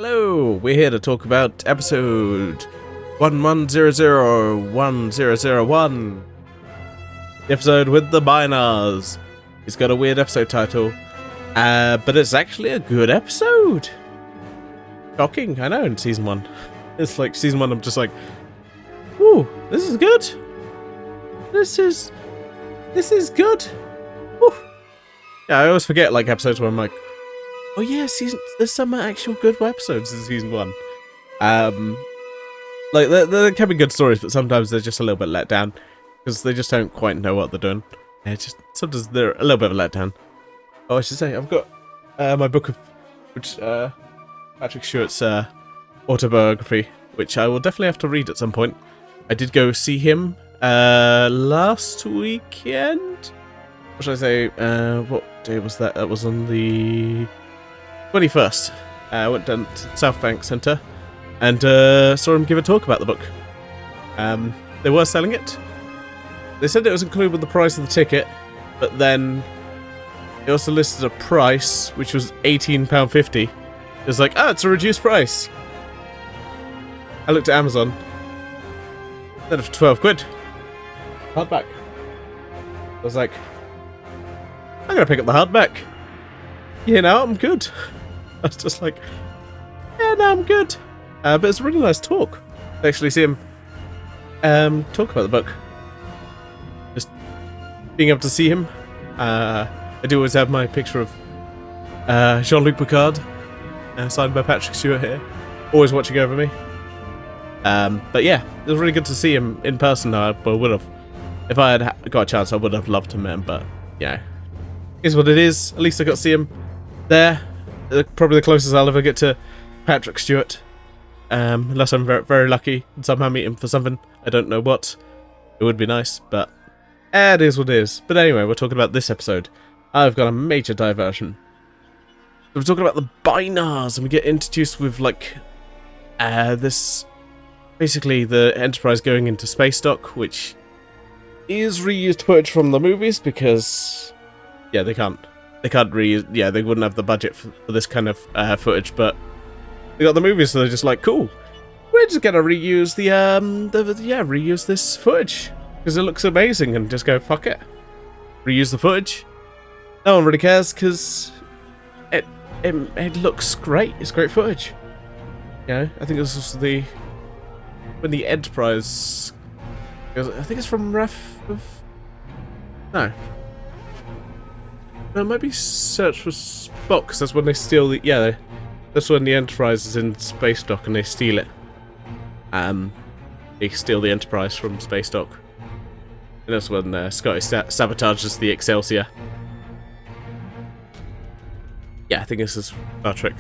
Hello, we're here to talk about episode 11001001. The episode with the Bynars. It's got a weird episode title, but it's actually a good episode. Shocking, I know, in season 1. It's like season 1, I'm just like, ooh, this is good. This is good. Woo. Yeah, I always forget like episodes where I'm like, oh yeah, there's some actual good episodes in season 1. Like there can be good stories, but sometimes they're just a little bit let down because they just don't quite know what they're doing. Yeah, just sometimes they're a little bit of a letdown. Oh, I should say I've got my book of Patrick Stewart's autobiography, which I will definitely have to read at some point. I did go see him last weekend. What should I say? What day was that? That was on the 21st. I went down to South Bank Centre and saw him give a talk about the book. They were selling it. They said it was included with the price of the ticket, but then they also listed a price which was £18.50. It was like, it's a reduced price. I looked at Amazon. Instead of 12 quid. Hardback. I was like, I'm gonna pick up the hardback. You know, I'm good. I was just like, yeah, no, I'm good. But it's a really nice talk. I actually see him talk about the book. Just being able to see him. I do always have my picture of Jean-Luc Picard, signed by Patrick Stewart here, always watching over me. But yeah, it was really good to see him in person. I would have, if I had got a chance, I would have loved to meet him. But yeah, is what it is. At least I got to see him there. Probably the closest I'll ever get to Patrick Stewart. Unless I'm very, very lucky and somehow meet him for something. I don't know what. It would be nice, but it is what it is. But anyway, we're talking about this episode. I've got a major diversion. We're talking about the Bynars, and we get introduced with like this, basically the Enterprise going into space dock, which is reused footage from the movies because yeah, they can't reuse. Yeah, they wouldn't have the budget for this kind of footage, but they got the movies, so they're just like, cool. We're just gonna reuse reuse this footage because it looks amazing, and just go fuck it, reuse the footage. No one really cares because it looks great. It's great footage. Yeah, I think this was when the Enterprise. I think it's from No, it might be Search for Spock, because that's when they steal the... Yeah, that's when the Enterprise is in space dock and they steal it. They steal the Enterprise from space dock. And that's when Scotty sabotages the Excelsior. Yeah, I think this is Star Trek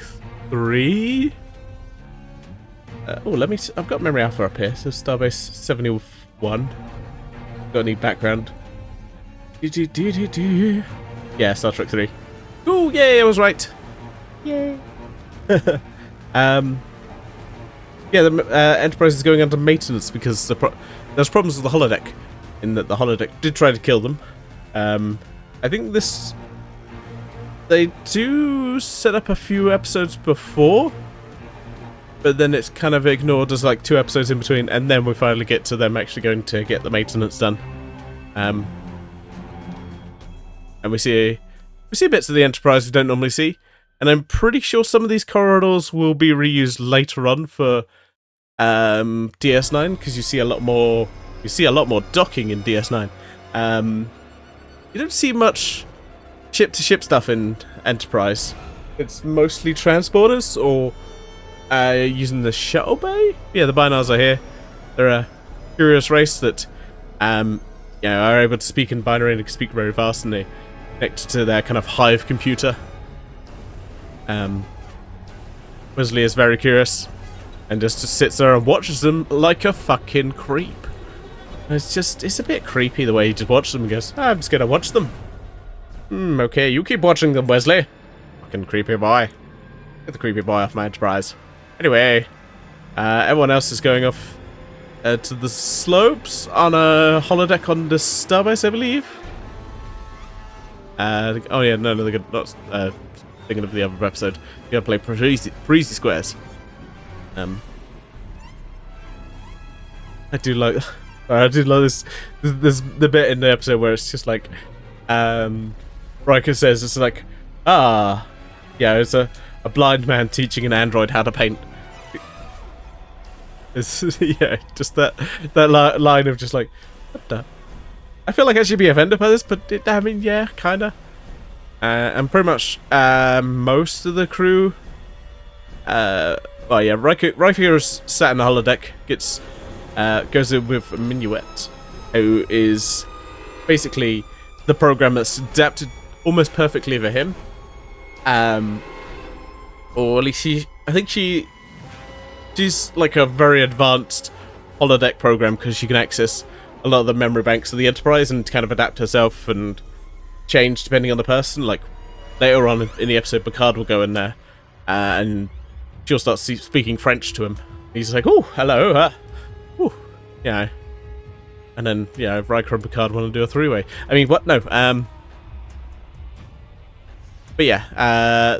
3. Let me... I've got Memory Alpha up here, so Starbase 71. Got any background? Yeah, Star Trek 3. Ooh, yay, I was right. Yay. Yeah, the Enterprise is going under maintenance because there's problems with the holodeck, in that the holodeck did try to kill them. I think they do set up a few episodes before, but then it's kind of ignored as like 2 episodes in between, and then we finally get to them actually going to get the maintenance done. And we see bits of the Enterprise we don't normally see, and I'm pretty sure some of these corridors will be reused later on for DS9, because you see a lot more docking in DS9. You don't see much ship-to-ship stuff in Enterprise. It's mostly transporters or using the shuttle bay. Yeah, the Bynars are here. They're a curious race that are able to speak in binary and can speak very fast, and they connected to their kind of hive computer. Wesley is very curious and just sits there and watches them like a fucking creep. It's a bit creepy the way he just watches them and goes, I'm just gonna watch them. Okay, you keep watching them, Wesley. Fucking creepy boy. Get the creepy boy off my Enterprise. Anyway, everyone else is going off to the slopes on a holodeck on the Starbase, I believe. Oh yeah, no, they're not thinking of the other episode. You gotta play Parisi Squares. I do like this. There's the bit in the episode where it's just like, Riker says it's like, it's a blind man teaching an android how to paint. It's just that line of just like, what the? I feel like I should be offended by this, but I mean, yeah, kinda. And pretty much most of the crew. Riker is sat in the holodeck. Goes in with Minuet, who is basically the program that's adapted almost perfectly for him. Or at least I think she's like a very advanced holodeck program because she can access a lot of the memory banks of the Enterprise and kind of adapt herself and change depending on the person. Like later on in the episode, Picard will go in there and she'll start speaking French to him. He's like, "Oh, hello, yeah." And then Riker and Picard want to do a three-way. I mean, what? No. But yeah,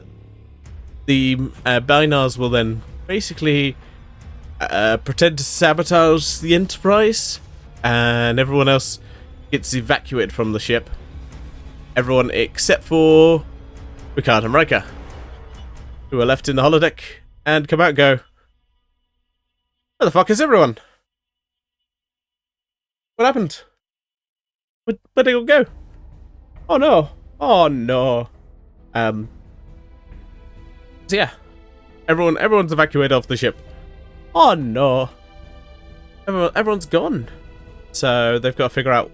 the Bynars will then basically pretend to sabotage the Enterprise, and everyone else gets evacuated from the ship. Everyone except for Picard and Riker, who are left in the holodeck and come out and go, "Where the fuck is everyone? What happened? Where'd they all go? Oh no! Oh no!" So yeah, everyone's evacuated off the ship. Oh no! Everyone's gone. So they've got to figure out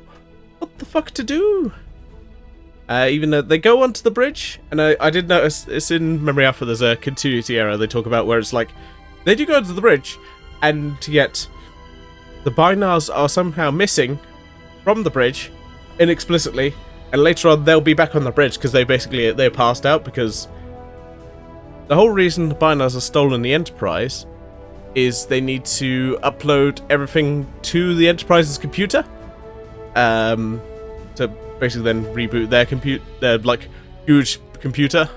what the fuck to do. Even though they go onto the bridge, and I did notice it's in Memory Alpha. There's a continuity error they talk about where it's like they do go onto the bridge, and yet the Bynars are somehow missing from the bridge, inexplicitly, and later on they'll be back on the bridge because they're passed out because the whole reason the Bynars have stolen the Enterprise is they need to upload everything to the Enterprise's computer, to basically then reboot their like huge computer.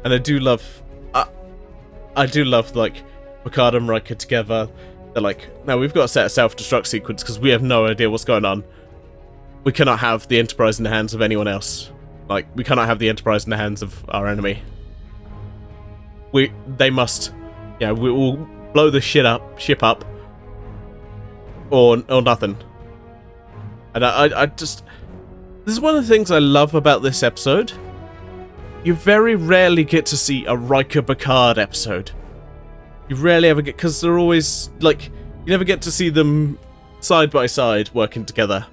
And I do love like Picard and Riker together. They're like, "No, we've got to set a self-destruct sequence because we have no idea what's going on. We cannot have the Enterprise in the hands of anyone else. Like, we cannot have the Enterprise in the hands of our enemy. They must, we will blow the ship up, or nothing." And I just, this is one of the things I love about this episode. You very rarely get to see a Riker Picard episode. You rarely ever get, because they're always like, you never get to see them side by side working together,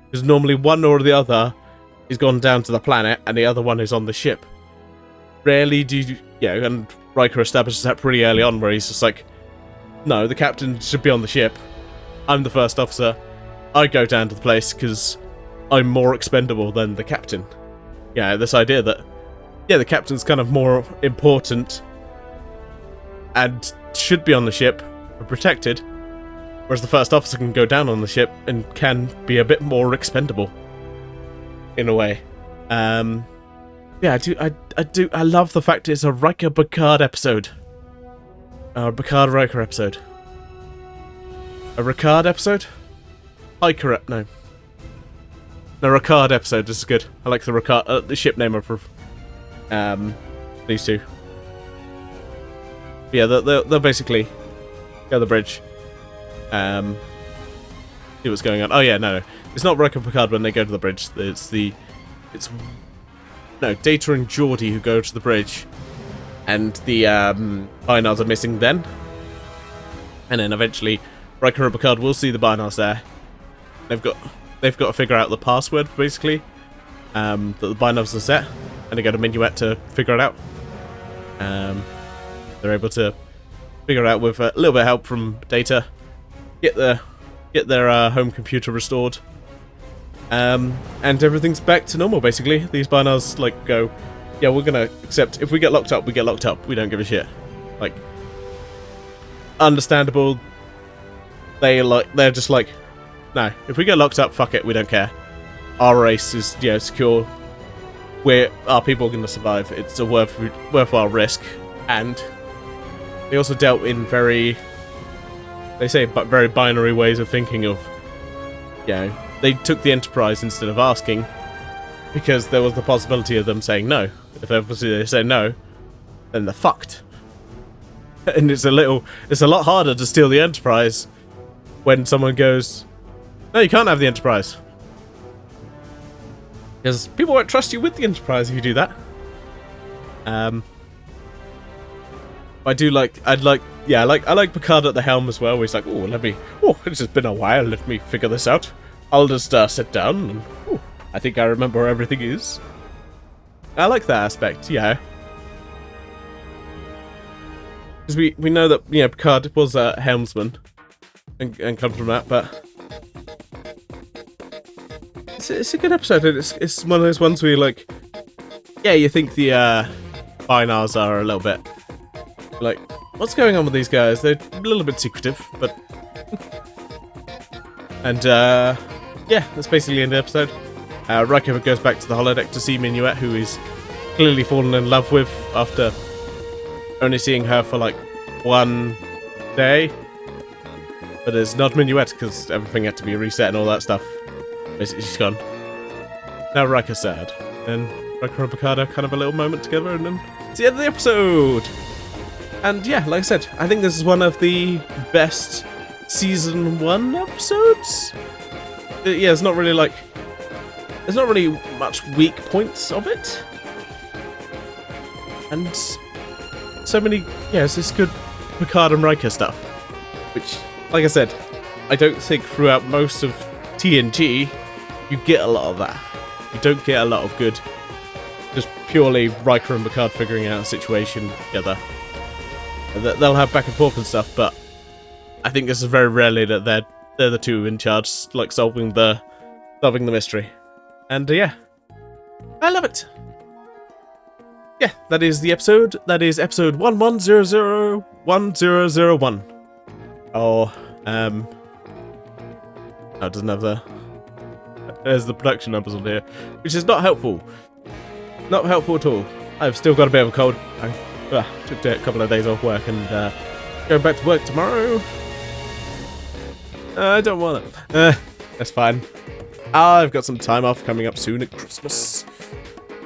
because normally one or the other is gone down to the planet and the other one is on the ship. Rarely do you, and Riker establishes that pretty early on where he's just like, "No, the captain should be on the ship. I'm the first officer. I go down to the place because I'm more expendable than the captain." This idea that, the captain's kind of more important and should be on the ship and protected, whereas the first officer can go down on the ship and can be a bit more expendable in a way. I love the fact it's a Riker Picard episode. A Picard Riker episode. A Ricard episode? No, Ricard episode. This is good. I like the Ricard, the ship name of these two. Yeah, they'll basically go to the bridge. See what's going on. Oh yeah, no. It's not Riker Picard when they go to the bridge. It's Data and Geordi who go to the bridge, and the Bynars are missing then. And then eventually Riker and Picard will see the Bynars there. They've got to figure out the password basically that the Bynars are set, and they go to Minuet to figure it out. They're able to figure it out with a little bit of help from Data. Get their home computer restored. And everything's back to normal, basically. These Bynars, like, go, "Yeah, we're gonna accept. If we get locked up, we get locked up. We don't give a shit." Like, understandable. They're just like, "No, if we get locked up, fuck it, we don't care. Our race is, secure. Our people are gonna survive. It's a worthwhile risk, and they also dealt in very binary ways of thinking of, you know, they took the Enterprise instead of asking, because there was the possibility of them saying no. If obviously they say no, then they're fucked. And it's a lot harder to steal the Enterprise when someone goes, no, you can't have the Enterprise. Because people won't trust you with the Enterprise if you do that. I like Picard at the helm as well, where he's like, it's just been a while, let me figure this out. I'll just sit down and, I think I remember where everything is. I like that aspect, yeah. Because we know that, you know, Picard was a helmsman and comes from that, but it's a good episode. It's one of those ones where you're like, yeah, you think the Binars are a little bit like, what's going on with these guys? They're a little bit secretive, but and yeah, that's basically the end of the episode. Riker goes back to the holodeck to see Minuet, who he's clearly fallen in love with after only seeing her for like one day. But it's not Minuet because everything had to be reset and all that stuff. Basically, she's gone. Now Riker's sad. And Riker and Picard have kind of a little moment together, and then it's the end of the episode. And yeah, like I said, I think this is one of the best season 1 episodes. Yeah, there's not really much weak points of it. And so many, yeah, it's this good Picard and Riker stuff. Which, like I said, I don't think throughout most of TNG you get a lot of that. You don't get a lot of good, just purely Riker and Picard figuring out a situation together. They'll have back and forth and stuff, but I think this is very rarely that they're the two in charge, like solving the mystery. And yeah, I love it. Yeah, that is the episode. That is episode 11001001. Oh, no, it doesn't have there's the production numbers on here, which is not helpful. Not helpful at all. I've still got a bit of a cold. I took a couple of days off work and going back to work tomorrow. I don't want it. That's fine. I've got some time off coming up soon at Christmas.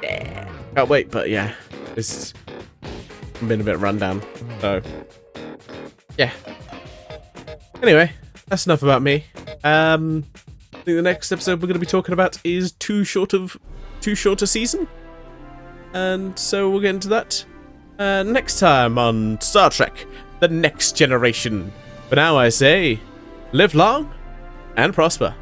Yeah. Can't wait, but yeah, it's been a bit run down. So, yeah. Anyway, that's enough about me. I think the next episode we're going to be talking about is too short a season. And so we'll get into that next time on Star Trek: The Next Generation. For now, I say, live long and prosper.